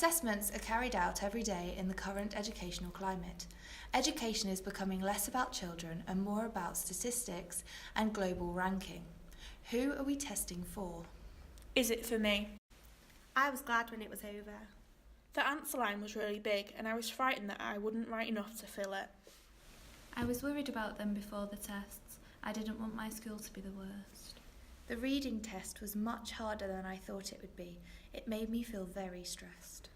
Assessments are carried out every day in the current educational climate. Education is becoming less about children and more about statistics and global ranking. Who are we testing for? Is it for me? I was glad when it was over. The answer line was really big and I was frightened that I wouldn't write enough to fill it. I was worried about them before the tests. I didn't want my school to be the worst. The reading test was much harder than I thought it would be. It made me feel very stressed.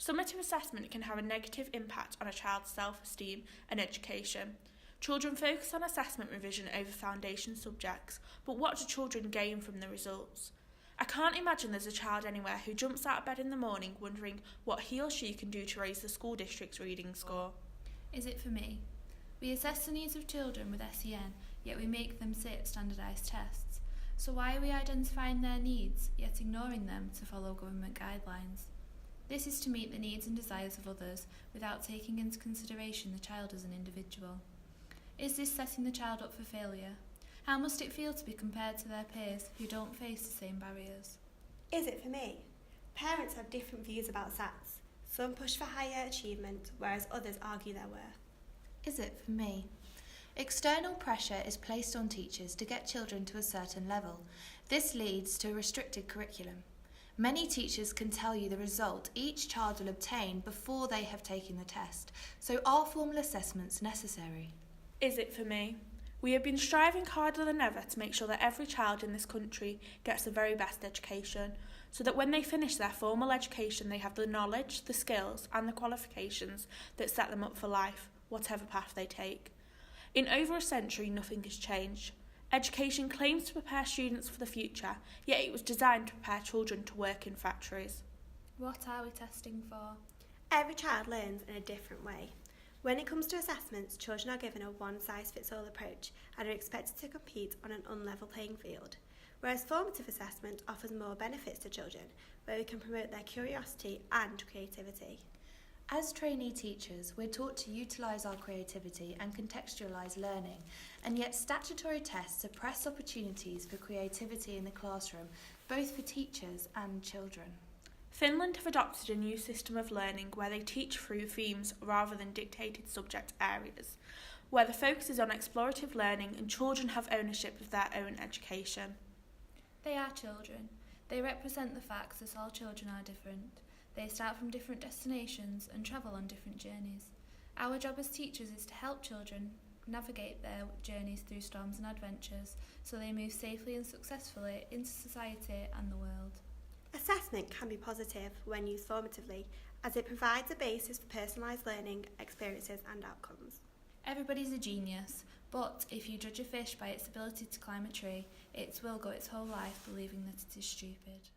Summative assessment can have a negative impact on a child's self-esteem and education. Children focus on assessment revision over foundation subjects, but what do children gain from the results? I can't imagine there's a child anywhere who jumps out of bed in the morning wondering what he or she can do to raise the school district's reading score. Is it for me? We assess the needs of children with SEN, yet we make them sit standardised tests. So why are we identifying their needs, yet ignoring them to follow government guidelines? This is to meet the needs and desires of others without taking into consideration the child as an individual. Is this setting the child up for failure? How must it feel to be compared to their peers who don't face the same barriers? Is it for me? Parents have different views about SATs. Some push for higher achievement, whereas others argue their worth. Is it for me? External pressure is placed on teachers to get children to a certain level. This leads to a restricted curriculum. Many teachers can tell you the result each child will obtain before they have taken the test, so are formal assessments necessary? Is it for me? We have been striving harder than ever to make sure that every child in this country gets the very best education, so that when they finish their formal education they have the knowledge, the skills and the qualifications that set them up for life, whatever path they take. In over a century, nothing has changed. Education claims to prepare students for the future, yet it was designed to prepare children to work in factories. What are we testing for? Every child learns in a different way. When it comes to assessments, children are given a one-size-fits-all approach and are expected to compete on an unlevel playing field, whereas formative assessment offers more benefits to children, where we can promote their curiosity and creativity. As trainee teachers, we're taught to utilise our creativity and contextualise learning, and yet statutory tests suppress opportunities for creativity in the classroom, both for teachers and children. Finland have adopted a new system of learning where they teach through themes rather than dictated subject areas, where the focus is on explorative learning and children have ownership of their own education. They are children. They represent the facts that all children are different. They start from different destinations and travel on different journeys. Our job as teachers is to help children navigate their journeys through storms and adventures so they move safely and successfully into society and the world. Assessment can be positive when used formatively, as it provides a basis for personalised learning, experiences and outcomes. Everybody's a genius, but if you judge a fish by its ability to climb a tree, it will go its whole life believing that it is stupid.